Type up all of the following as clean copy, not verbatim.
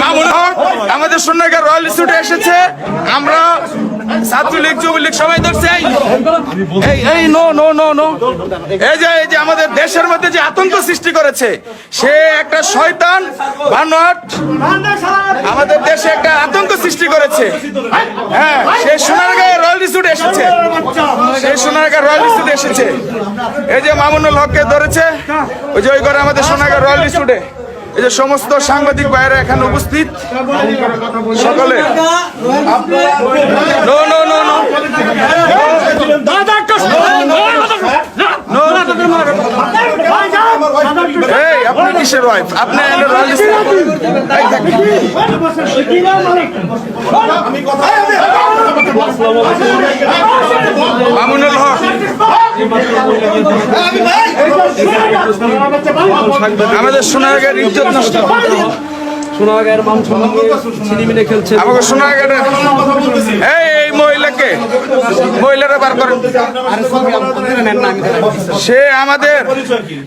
মামুন হক আমাদের সোনারগাঁ রয়্যাল ইনস্টিটিউটে এসেছে। আমরা ছাত্রলীগ যুবলীগ সবাই ধরছে। এই নো নো নো নো এই যে আমাদের দেশের মধ্যে যে আতঙ্ক সৃষ্টি করেছে, সে একটা শয়তান বানোয়াট আমাদের দেশে একটা আতঙ্ক সৃষ্টি করেছে। হ্যাঁ, সে সোনারগাঁ রয়্যাল ইনস্টিটিউটে এসেছে, সে সোনারগাঁ রয়্যাল ইনস্টিটিউটে এসেছে। এই যে মামুনুল হককে ধরেছে, ওই যে ওই করে আমাদের সোনারগাঁ রয়্যাল ইনস্টিটিউটে। এই যে সমস্ত সাংবাদিক ভাইরা এখানে উপস্থিত সকলে। নো নো নো নো এই আপনি কিসের ওয়াইফ? আপনি মামুনুল হক আমাদের সোনারগাঁর ইজ্জত নষ্ট, সোনারগাঁয়ের মান সম্মান ছিনিমিনি খেলছে। আমাকে সোনারগাঁয়ের এই মহিলারা বার করেন। সে আমাদের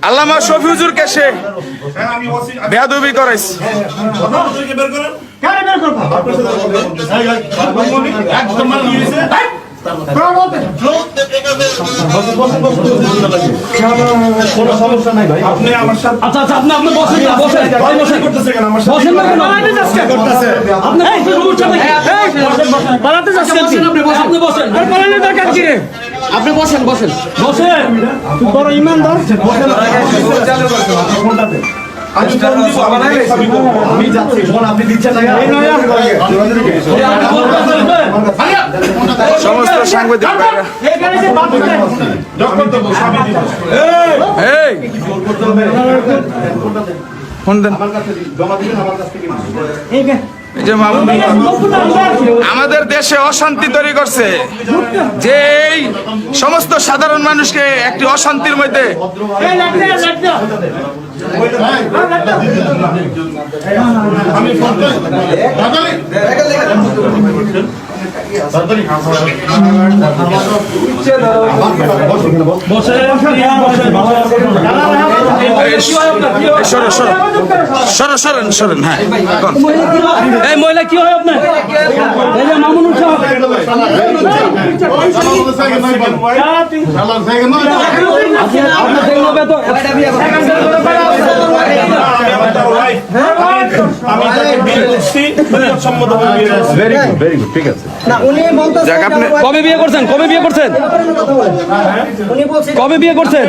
আল্লামা শফি হুজুরকে সে বেয়াদবি করাইছে। আপনি বসেন বসেন বসেন, বড় ইমানদার। আমি যাচ্ছি, আপনি দিচ্ছেন সমস্ত সাংবাদিক আমাদের দেশে অশান্তি তৈরি করছে, যে এই সমস্ত সাধারণ মানুষকে একটি অশান্তির মধ্যে সরেন। হ্যাঁ, এই মহিলা কি হয় আপনার? মামুনুল সাহেব কবে বিয়ে করছেন?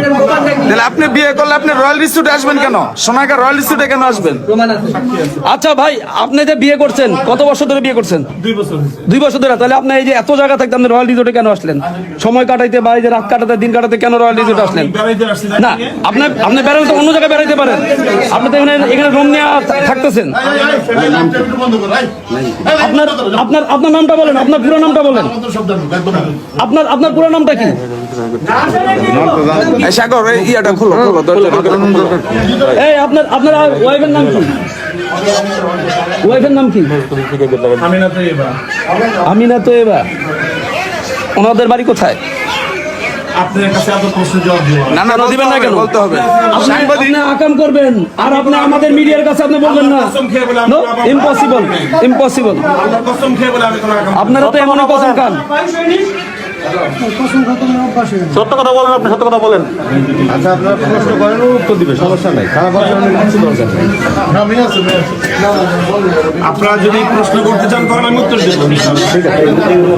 তাহলে আপনি বিয়ে করলে আপনি রয়্যাল ইনস্টিটিউটে আসবেন কেন? সোনারগাঁ রয়্যাল ইনস্টিটিউটে কেন আসবেন? আচ্ছা ভাই, আপনি যে বিয়ে করছেন কত বছর ধরে বিয়ে করছেন? 2 বছর ধরে। তাহলে আপনি এই যে এত জায়গা থাকতে আপনি রয়্যাল রিসোর্টে কেন আসলেন? সময় কাটাইতে বা এই যে রাত কাটাতে দিন কাটাতে কেন রয়্যাল রিসোর্টে আসলেন? না, আপনি বেড়াতে তো অন্য জায়গায় বেড়াইতে পারেন। আপনি তো এখানে রুম নিয়ে থাকতেছেন। আপনার নামটা বলেন, আপনার পুরো নামটা বলেন। আপনার পুরো নামটা কি? সাগর, ইয়াটা খোলো দরজা। এই আপনার ওয়াইফের নাম কি? ওয়াইফের নাম কি? আমিনা তো এবার। ওনাদের বাড়ি কোথায়? আপনার কাছে এত প্রশ্ন জবাব দিব না দিবেন না কেন? বলতে হবে। আপনি আকাম করবেন আর আপনি আমাদের মিডিয়ার কাছে আপনি বলবেন না। No, impossible. আপনারা তো এমন কসম খান। সত্য কথা বলেন, আপনি সত্য কথা বলেন। আচ্ছা, আপনারা প্রশ্ন করেন, উত্তর দিবে, সমস্যা নাই। খারাপ কিছু দরকার নেই। আপনারা যদি প্রশ্ন করতে চান করেন, আমি উত্তর দেবো।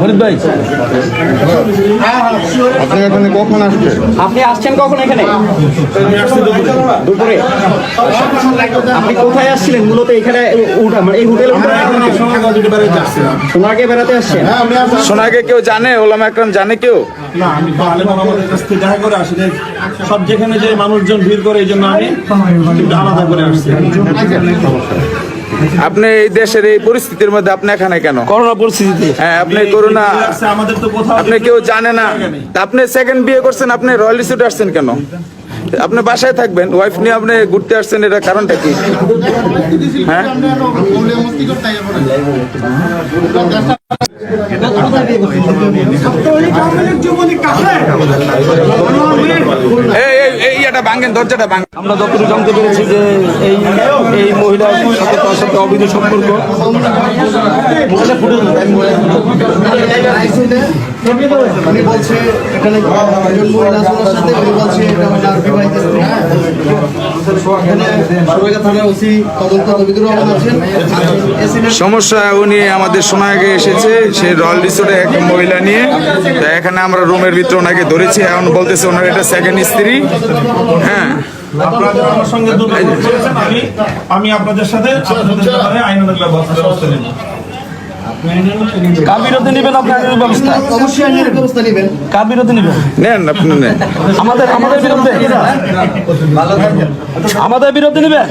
হরিদ ভাই, আপনি এখানে কখন আসছেন? আপনি আসছেন কখন এখানে? দুপুরে। আপনি কোথায় আসছিলেন মূলত? এখানে এই হোটেলে সোনারগাঁয়ে বেড়াতে আসছেন? সোনারগাঁয়ে কেউ জানে? ওলামা একরাম জানে কেউ? না, আমি তো আলেম ওলামাদের কাছ থেকে দেখা করে আসি। সব যেখানে যে মানুষজন ভিড় করে, এই জন্য আমি একটু আলাদা করে আসছি। আপনি এই দেশের এই পরিস্থিতির মধ্যে আপনি এখানে কেন? করোনা পরিস্থিতিতে। হ্যাঁ, আপনি করোনা, আমাদের তো কোথাও আপনি কেউ জানে না। আপনি সেকেন্ড বিয়ে করছেন, আপনি রয়্যাল ইনস্টিটিউটে আসছেন কেন? আপনি বাসায় থাকবেন, ওয়াইফ নিয়ে আপনি ঘুরতে আসছেন, এটা কারণটা কি? হ্যাঁ, দরজাটা ভাঙেন। আমরা যতটুকু জানতে পেরেছি যে এই মহিলা সাথে অবৈধ সম্পর্ক। উনি বলছে এখানে একজন মহিলা আছে ওনার সাথে, উনি বলছে এটা ওনার বিবাহিত স্ত্রী। এখানে সবাইকে থানার ওসি তদন্ত তবিদুর রহমান আছেন। সমস্যা উনি আমাদের সোনাগে এসেছে, সে রয়্যাল রিসোর্টে এক মহিলা নিয়ে, তো এখানে আমরা রুমের ভিতরে ওনাকে ধরেছি। এখন বলতেছে ওনার এটা সেকেন্ড স্ত্রী। হ্যাঁ, আপনারা যারা আমার সঙ্গে দুর্ব্যবহার করেছেন, আমি আপনাদের সাথে ব্যাপারে আইনানুগ ব্যবস্থা নেব। কার বিরুদ্ধে নেবেন আপনি আইনের ব্যবস্থা? অবশ্যই আইনের ব্যবস্থা নেবেন। কার বিরুদ্ধে নেবেন? নেন আপনি নেন। আমাদের বিরুদ্ধে, আমাদের বিরুদ্ধে নেবেন?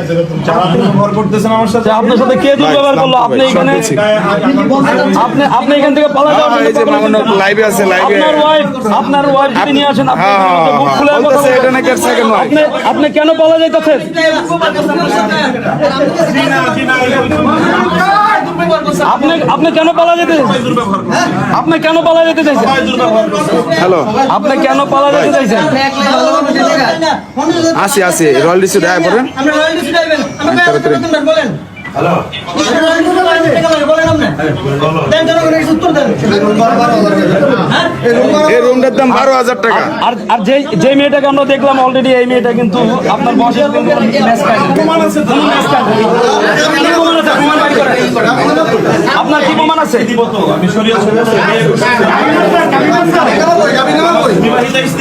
যারা দুর্ব্যবহার করতেছেন আমার সাথে, আপনার সাথে কে দুর্ব্যবহার করলো? আপনি এখানে, আপনি এখান থেকে পালা যাওয়ার এই যে মামুন লাইভে আছে, লাইভে আপনার ওয়াইফ যদি নিয়ে আসেন, আপনি হ্যাঁ, হ্যাঁ, বুক খুলে কথা বলতেছে বলবেন। এটা নাকি সেকেন্ড ওয়াইফ। আপনি কেন পালা যাইতেছেন? আপনি কেন পালা যেতে, আপনি কেন পালা যেতে চাইছেন? হ্যালো, আপনি কেন পালা যেতে চাইছেন? আসি রয়্যাল রিসোর্টে আয় পড়েন। এই রুমটার দাম 12,000 টাকা। আর যে মেয়েটাকে আমরা দেখলাম অলরেডি, এই মেয়েটা কিন্তু আপনার বসে আপনার কি প্রমাণ আছে? আমি শরীয়ত বিবাহিত স্ত্রী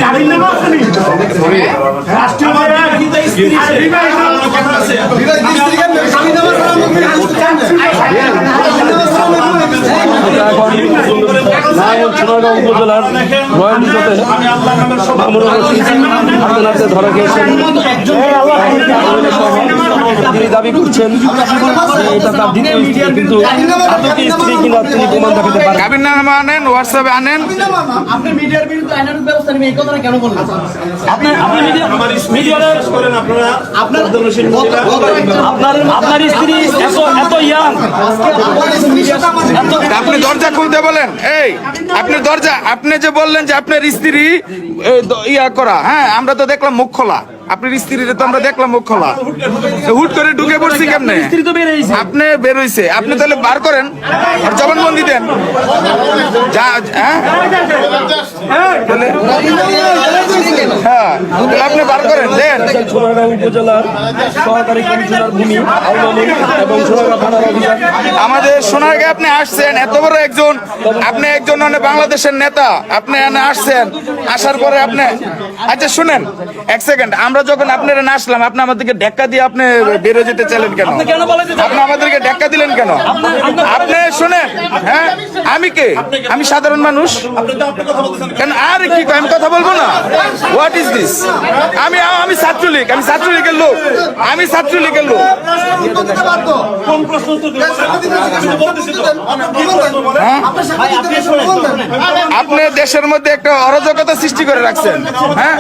সোনারগাঁও উপজেলার রয়্যাল রিসোর্টে মামুনুর রশিদ হাতে ধরা গিয়েছেন। তিনি দাবি করছেন যে এটা তার দ্বিতীয় স্ত্রী, কিন্তু আদতে স্ত্রী কিনা তিনি প্রমাণ দেখাতে পারেন। কাবির নামা আনেন, হোয়াটসঅ্যাপে আনেন। আপনি মিডিয়ার বিরুদ্ধে আইনানুগ ব্যবস্থা নেবেন, এই কথাটা কেন বললেন? আপনার স্ত্রী এত ইয়াং, আপনি দরজা খুলতে বলেন। এই আপনি দরজা, আপনি যে বললেন যে আপনার স্ত্রী ইয়া করা, হ্যাঁ আমরা তো দেখলাম মুখ খোলা, আপনার স্ত্রীর তো আমরা দেখলাম মুখ খোলা, হুট করে ঢুকে পড়ছি কেমনে? স্ত্রী তো বেরিয়েছে। আপনি বেরোইছে, আপনি তাহলে বার করেন আর জবানবন্দি দেন। যা হ্যাঁ তাহলে আপনি বার করেন দেন। সোনারগাঁও উপজেলার সহকারী কমিশনার ভূমি আল মামুন এবং সোনারগাঁও থানার অফিসার আমাদের সোনারগাঁয়ে আপনি আসছেন, এত বড় একজন, আপনি একজন বাংলাদেশের নেতা, আপনি এখানে আসছেন, আসার পরে আপনি, আচ্ছা শুনেন এক সেকেন্ড, আমরা যখন আপনারা না আসলাম, আপনি আমাদেরকে ধাক্কা দিয়ে আপনি বেরো যেতে চাইলেন কেন? কেন বলে যে আপনি আমাদেরকে ধাক্কা দিলেন কেন? আপনি শুনেন, হ্যাঁ আমি কে? আমি সাধারণ মানুষ কেন? আর কি আমি কথা বলবো না? What is this? আমি ছাত্রলীগ, আমি ছাত্রলীগের লোক, আমি ছাত্রলীগের লোক। কোন প্রশ্ন উত্তর দেব? আপনি দেশের মধ্যে একটা অরাজকতা সৃষ্টি করে রাখছেন। হ্যাঁ